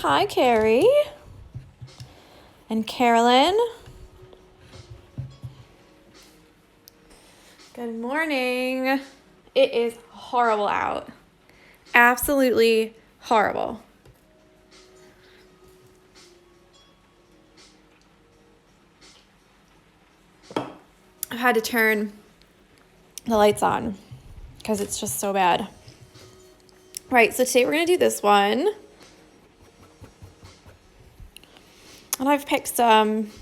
Hi, Carrie. And Carolyn. Good morning. It is horrible out. Absolutely horrible. I've had to turn the lights on because it's just so bad. Right, so today we're going to do this one. And I've picked some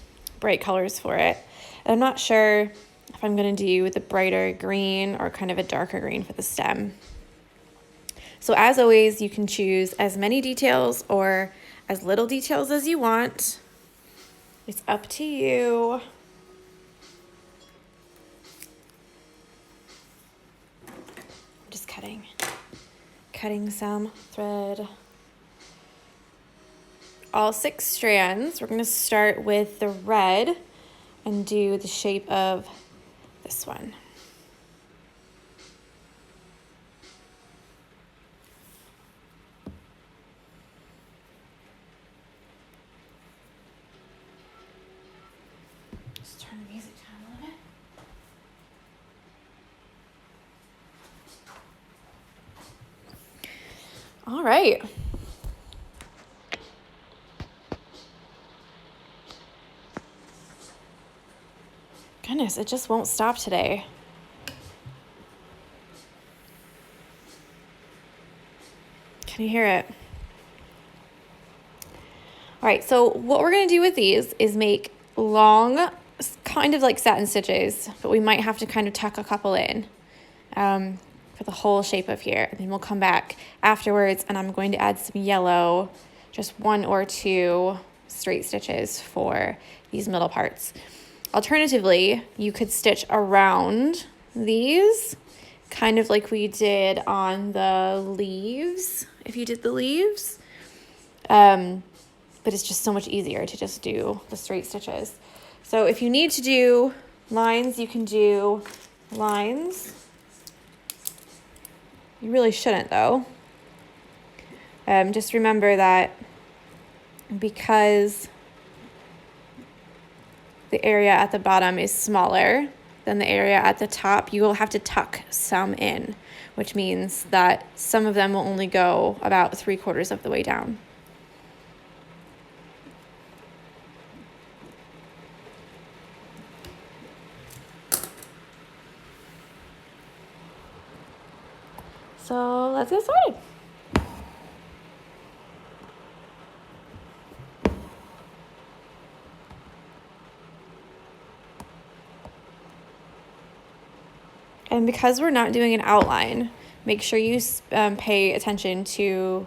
bright colors for it. I'm not sure if I'm going to do the brighter green or kind of a darker green for the stem. So as always, you can choose as many details or as little details as you want. It's up to you. I'm just cutting some thread. All 6 strands. We're going to start with the red and do the shape of this one. Just turn the music down a little bit. All right. Goodness, it just won't stop today. Can you hear it? All right, so what we're going to do with these is make long, kind of like satin stitches, but we might have to kind of tuck a couple in for the whole shape of here. And then we'll come back afterwards and I'm going to add some yellow, just 1 or 2 straight stitches for these middle parts. Alternatively, you could stitch around these, kind of like we did on the leaves, if you did the leaves. But it's just so much easier to just do the straight stitches. So if you need to do lines, you can do lines. You really shouldn't though. Just remember that because the area at the bottom is smaller than the area at the top, you will have to tuck some in, which means that some of them will only go about 3/4 of the way down. So let's get started. And because we're not doing an outline, make sure you pay attention to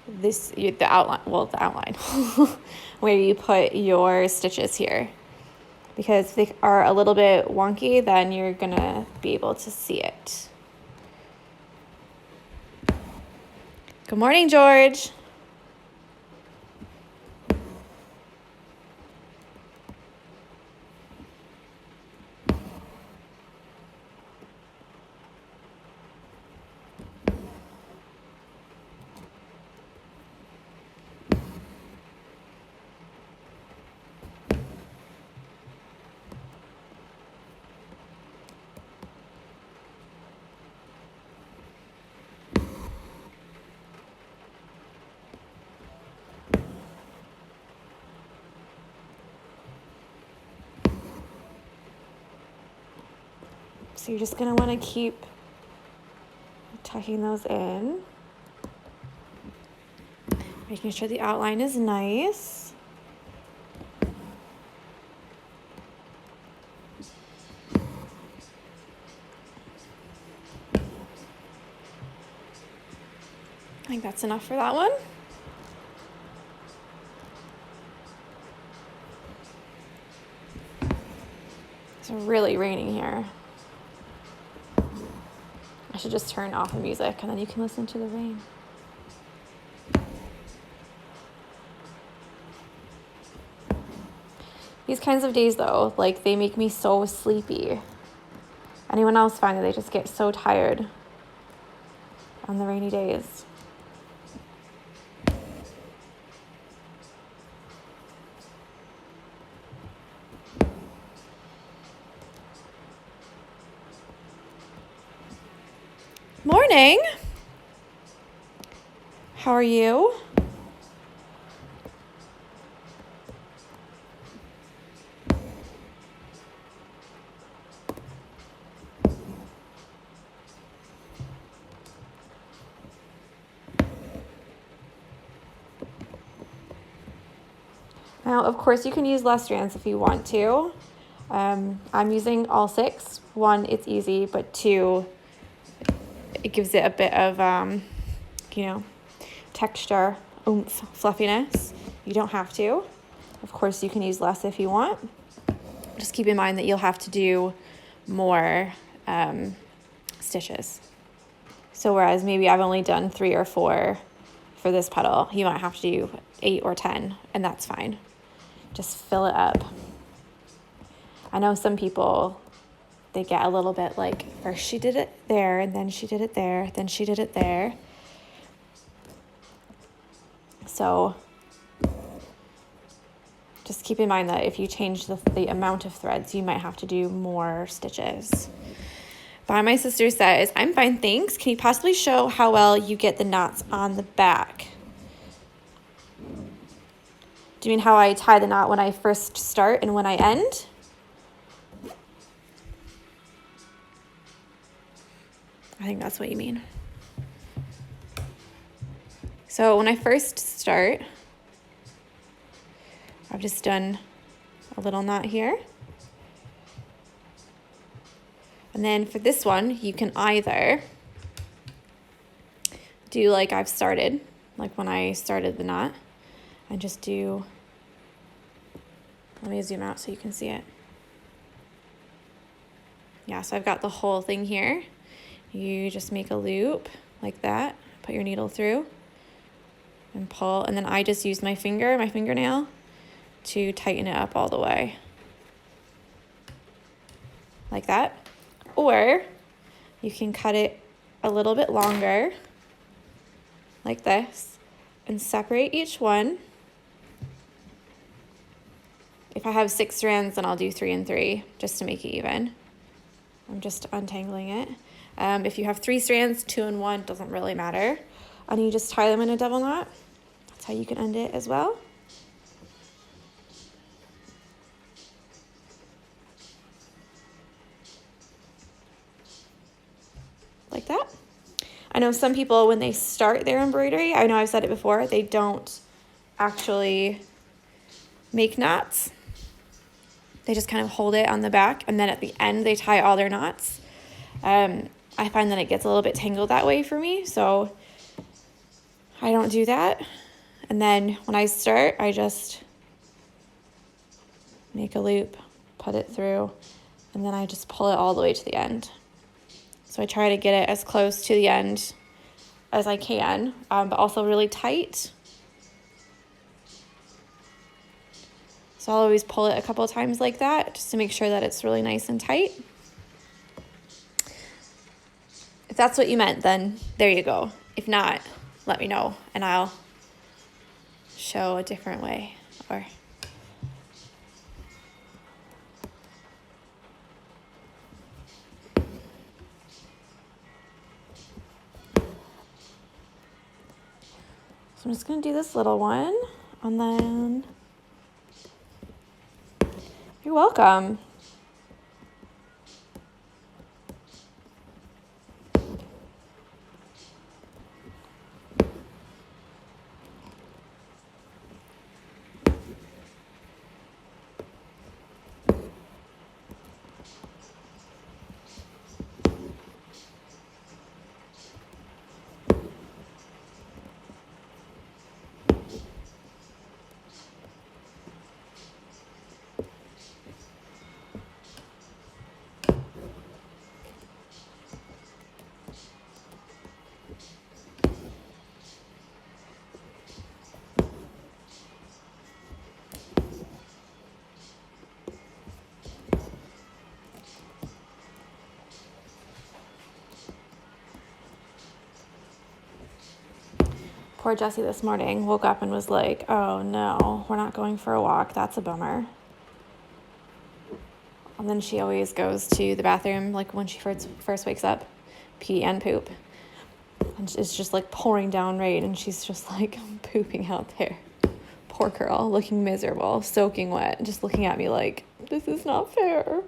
the outline, where you put your stitches here. Because if they are a little bit wonky, then you're gonna be able to see it. Good morning, George. So you're just going to want to keep tucking those in, making sure the outline is nice. I think that's enough for that one. It's really raining here. I should just turn off the music and then you can listen to the rain. These kinds of days though, like they make me so sleepy. Anyone else find that they just get so tired on the rainy days? morning. How are you? Now, of course, you can use less strands if you want to. I'm using all 6. 1, it's easy, but 2, it gives it a bit of, texture, oomph, fluffiness. You don't have to. Of course, you can use less if you want. Just keep in mind that you'll have to do more stitches. So whereas maybe I've only done 3 or 4 for this petal, you might have to do 8 or 10, and that's fine. Just fill it up. I know some people, they get a little bit like, first she did it there, and then she did it there, then she did it there. So just keep in mind that if you change the amount of threads, you might have to do more stitches. Bye, my sister says, I'm fine, thanks. Can you possibly show how well you get the knots on the back? Do you mean how I tie the knot when I first start and when I end? I think that's what you mean. So when I first start, I've just done a little knot here. And then for this one, you can either do like I've started, like when I started the knot, and just do, let me zoom out so you can see it. Yeah, so I've got the whole thing here. You just make a loop like that, put your needle through and pull, and then I just use my fingernail to tighten it up all the way. Like that. Or you can cut it a little bit longer, like this, and separate each one. If I have 6 strands, then I'll do 3 and 3, just to make it even. I'm just untangling it. If you have 3 strands, 2 and 1, doesn't really matter. And you just tie them in a double knot. That's how you can end it as well. Like that. I know some people, when they start their embroidery, I know I've said it before, they don't actually make knots. They just kind of hold it on the back, and then at the end they tie all their knots. I find that it gets a little bit tangled that way for me, so I don't do that. And then when I start, I just make a loop, put it through, and then I just pull it all the way to the end. So I try to get it as close to the end as I can, but also really tight. So I'll always pull it a couple of times like that, just to make sure that it's really nice and tight. If that's what you meant, then there you go. If not, let me know, and I'll show a different way. Or so I'm just going to do this little one, and then you're welcome. Poor Jessie this morning woke up and was like, oh no, we're not going for a walk. That's a bummer. And then she always goes to the bathroom, like when she first wakes up, pee and poop. And it's just like pouring down rain, and she's just like pooping out there. Poor girl, looking miserable, soaking wet, just looking at me like, this is not fair.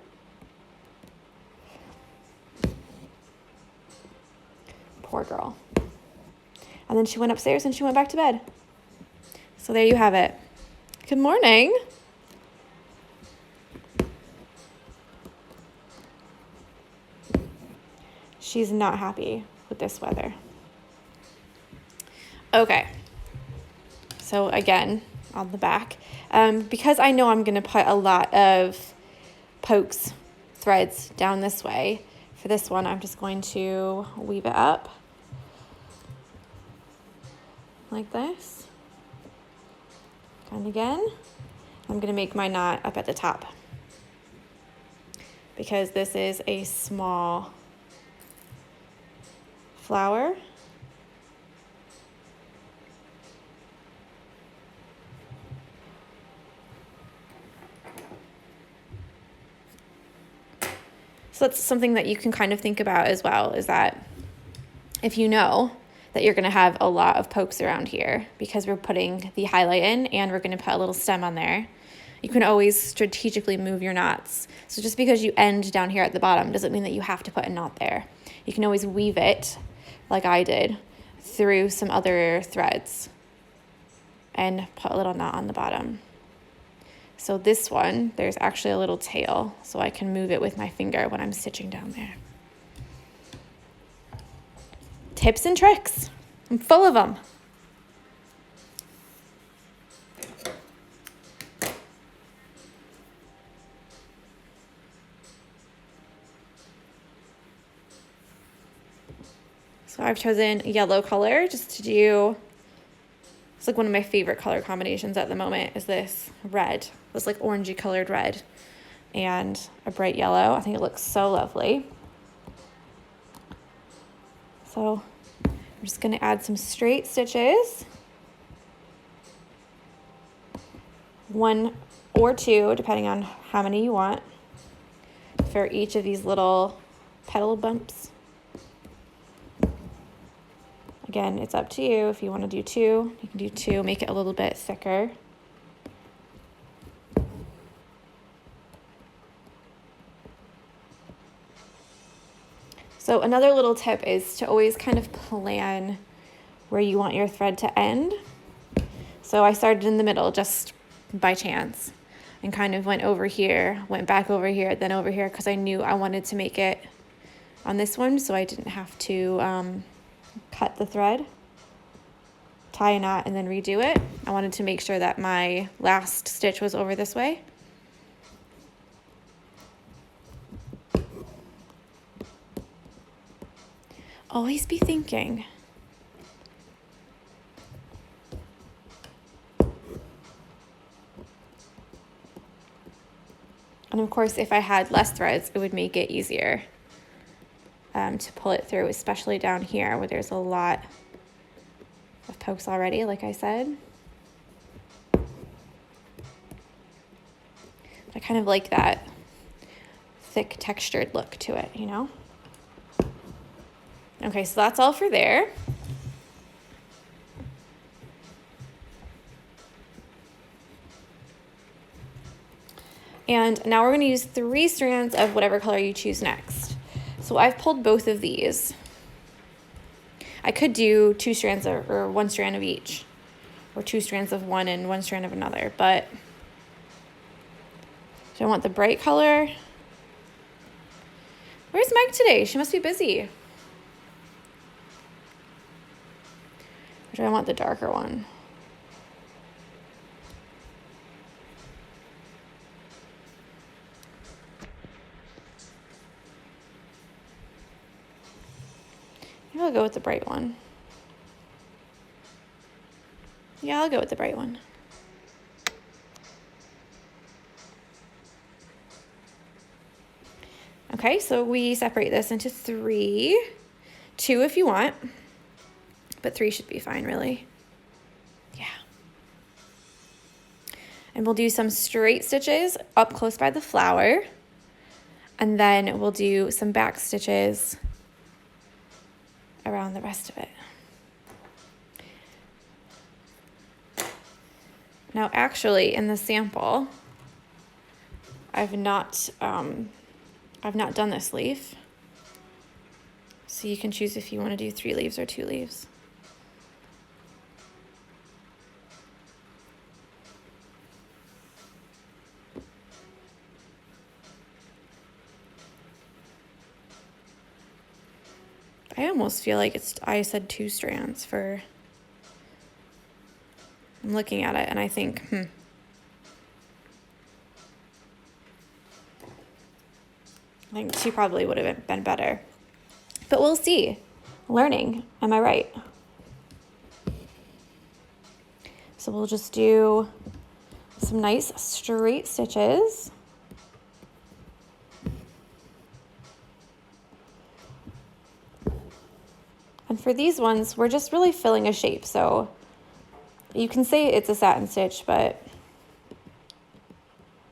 Poor girl. And then she went upstairs and she went back to bed. So there you have it. Good morning. She's not happy with this weather. Okay. So again, on the back, because I know I'm going to put a lot of pokes, threads down this way, for this one, I'm just going to weave it up like this. And again, I'm going to make my knot up at the top because this is a small flower. So that's something that you can kind of think about as well, is that if you know that you're going to have a lot of pokes around here because we're putting the highlight in and we're going to put a little stem on there, you can always strategically move your knots. So just because you end down here at the bottom doesn't mean that you have to put a knot there. You can always weave it, like I did, through some other threads and put a little knot on the bottom. So this one, there's actually a little tail, so I can move it with my finger when I'm stitching down there. Tips and tricks. I'm full of them. So I've chosen yellow color just to do, it's like one of my favorite color combinations at the moment is this red, this like orangey colored red and a bright yellow. I think it looks so lovely. So I'm just going to add some straight stitches, 1 or 2 depending on how many you want, for each of these little petal bumps. Again, it's up to you. If you want to do 2, you can do 2, make it a little bit thicker. So another little tip is to always kind of plan where you want your thread to end. So I started in the middle just by chance and kind of went over here, went back over here, then over here, because I knew I wanted to make it on this one so I didn't have to cut the thread, tie a knot, and then redo it. I wanted to make sure that my last stitch was over this way. Always be thinking. And of course, if I had less threads, it would make it easier to pull it through, especially down here where there's a lot of pokes already, like I said. I kind of like that thick textured look to it, you know? Okay, so that's all for there. And now we're going to use 3 strands of whatever color you choose next. So I've pulled both of these. I could do 2 strands or 1 strand of each, or 2 strands of one and 1 strand of another, but do I want the bright color? Where's Meg today? She must be busy. Or do I want the darker one? Maybe I'll go with the bright one. Yeah, I'll go with the bright one. Okay, so we separate this into 3, 2 if you want, but 3 should be fine, really. Yeah. And we'll do some straight stitches up close by the flower, and then we'll do some back stitches around the rest of it. Now, actually, in the sample, I've not done this leaf. So you can choose if you want to do 3 leaves or 2 leaves. I almost feel like I said 2 strands for, I'm looking at it and I think, I think 2 probably would have been better. But we'll see. Learning, am I right? So we'll just do some nice straight stitches. And for these ones, we're just really filling a shape. So you can say it's a satin stitch, but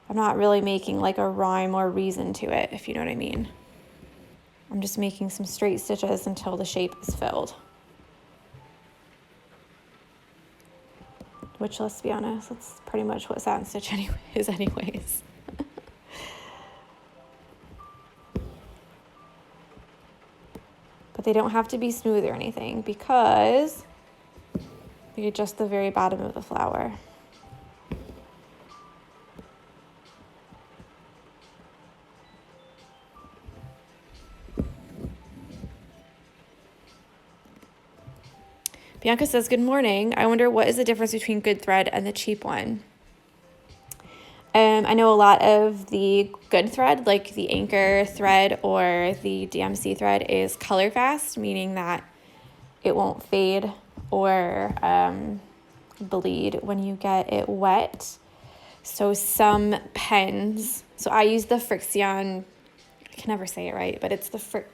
I'm not really making like a rhyme or reason to it, if you know what I mean. I'm just making some straight stitches until the shape is filled. Which, let's be honest, that's pretty much what satin stitch is anyways. But they don't have to be smooth or anything because we adjust the very bottom of the flower. Bianca says, good morning. I wonder what is the difference between good thread and the cheap one? I know a lot of the good thread, like the Anchor thread or the DMC thread, is color fast, meaning that it won't fade or bleed when you get it wet. So some pens, so I use the Frixion, I can never say it right, but it's the Frixion.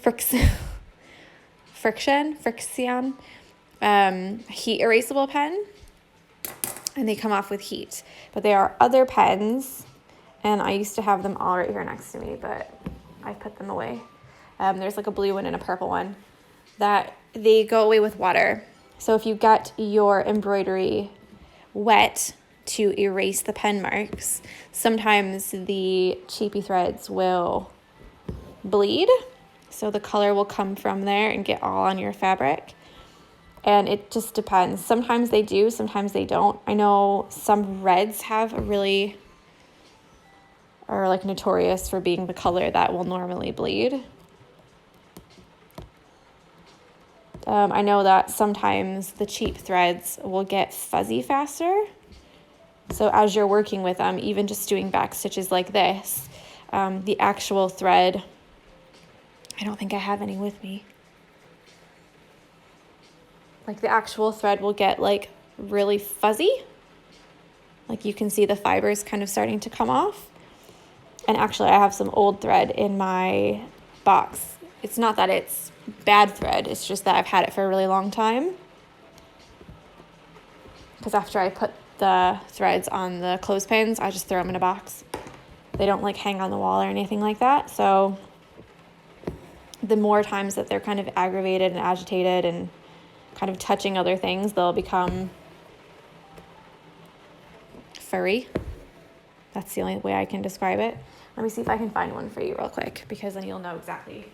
Frixion heat erasable pen, and they come off with heat. But there are other pens, and I used to have them all right here next to me, but I put them away. There's like a blue one and a purple one that they go away with water. So if you get your embroidery wet to erase the pen marks, sometimes the cheapy threads will bleed. So the color will come from there and get all on your fabric. And it just depends. Sometimes they do, sometimes they don't. I know some reds are like notorious for being the color that will normally bleed. I know that sometimes the cheap threads will get fuzzy faster. So as you're working with them, even just doing back stitches like this, the actual thread, I don't think I have any with me. Like the actual thread will get like really fuzzy. Like you can see the fibers kind of starting to come off. And actually I have some old thread in my box. It's not that it's bad thread, it's just that I've had it for a really long time. Because after I put the threads on the clothespins, I just throw them in a box. They don't like hang on the wall or anything like that. So the more times that they're kind of aggravated and agitated and kind of touching other things, they'll become furry. That's the only way I can describe it. Let me see if I can find one for you real quick, because then you'll know exactly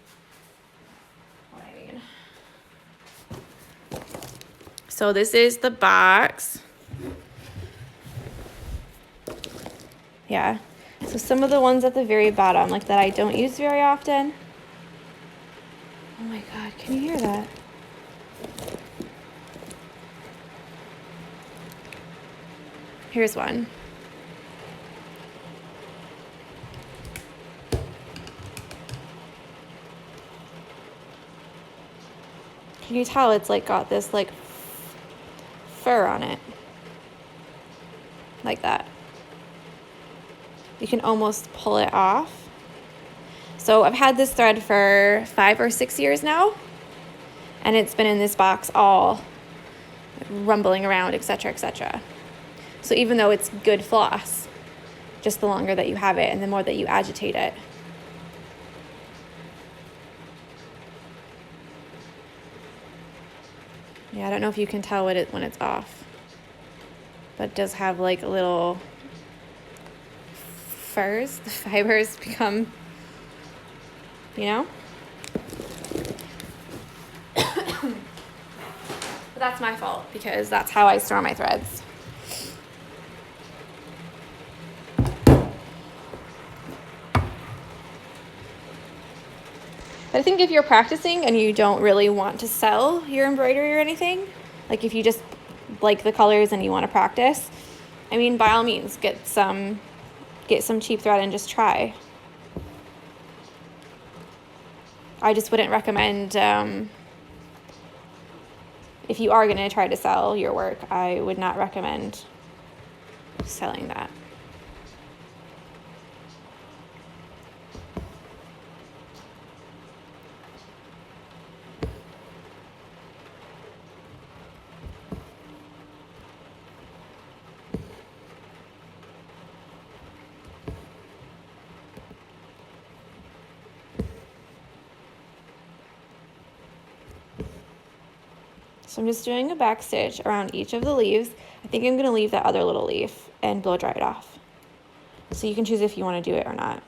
what I mean. So this is the box. Yeah. So some of the ones at the very bottom, like that I don't use very often. Oh my God, can you hear that? Here's one. Can you tell it's like got this like fur on it? Like that. You can almost pull it off. So I've had this thread for 5 or 6 years now, and it's been in this box all rumbling around, etc., etc. So even though it's good floss, just the longer that you have it and the more that you agitate it, Yeah, I don't know if you can tell when it's off, but it does have like little furs. The fibers become, you know? But that's my fault because that's how I store my threads. But I think if you're practicing and you don't really want to sell your embroidery or anything, like if you just like the colors and you want to practice, I mean, by all means, get some cheap thread and just try. I just wouldn't recommend, if you are going to try to sell your work, I would not recommend selling that. So I'm just doing a back stitch around each of the leaves. I think I'm going to leave that other little leaf and blow dry it off. So you can choose if you want to do it or not.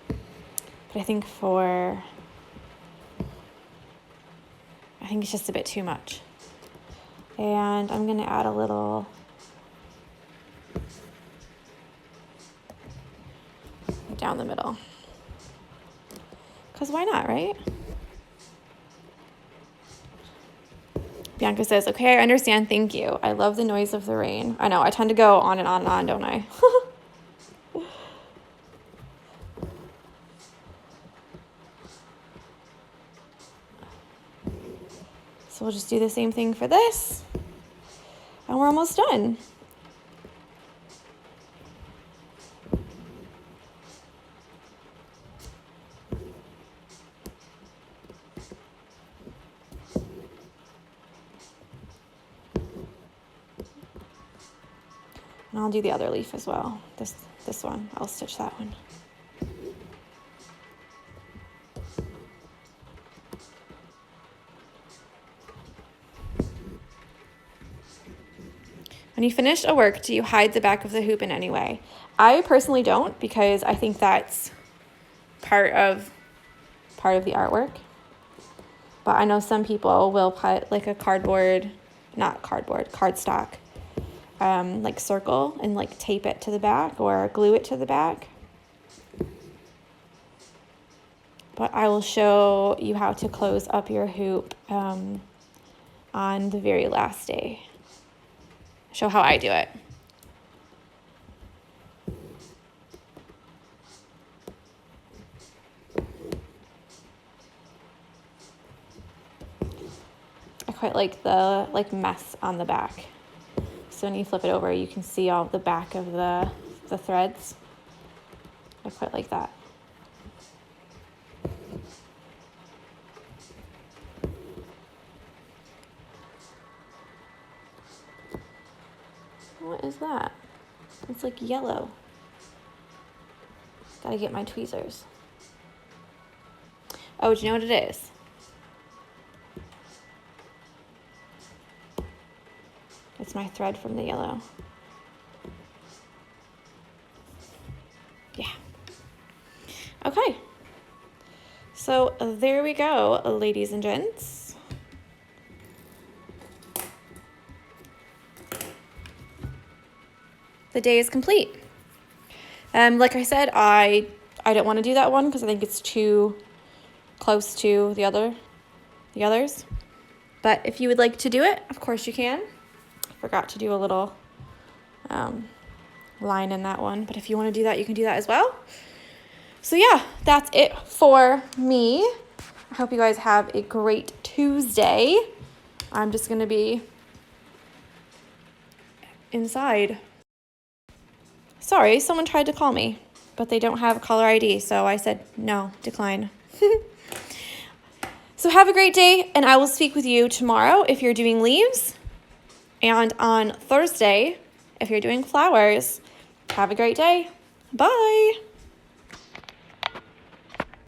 But I think it's just a bit too much. And I'm going to add a little down the middle. Because why not, right? Bianca says, okay, I understand, thank you. I love the noise of the rain. I know, I tend to go on and on and on, don't I? So we'll just do the same thing for this. And we're almost done. And I'll do the other leaf as well. This one, I'll stitch that one. When you finish a work, do you hide the back of the hoop in any way? I personally don't, because I think that's part of the artwork. But I know some people will put like a cardstock, like circle and like tape it to the back or glue it to the back. But I will show you how to close up your hoop on the very last day. Show how I do it. I quite like the mess on the back. So when you flip it over, you can see all the back of the threads. I quite like that. What is that? It's like yellow. Gotta get my tweezers. Oh, do you know what it is? It's my thread from the yellow. Yeah. Okay. So there we go, ladies and gents. The day is complete. Like I said, I don't want to do that one because I think it's too close to the others. But if you would like to do it, of course you can. Forgot to do a little line in that one, but if you want to do that, you can do that as well. So yeah, that's it for me. I hope you guys have a great Tuesday. I'm just gonna be inside. Sorry, someone tried to call me, but they don't have caller ID, so I said no, decline. So have a great day, and I will speak with you tomorrow if you're doing leaves, and on Thursday if you're doing flowers. Have a great day. Bye.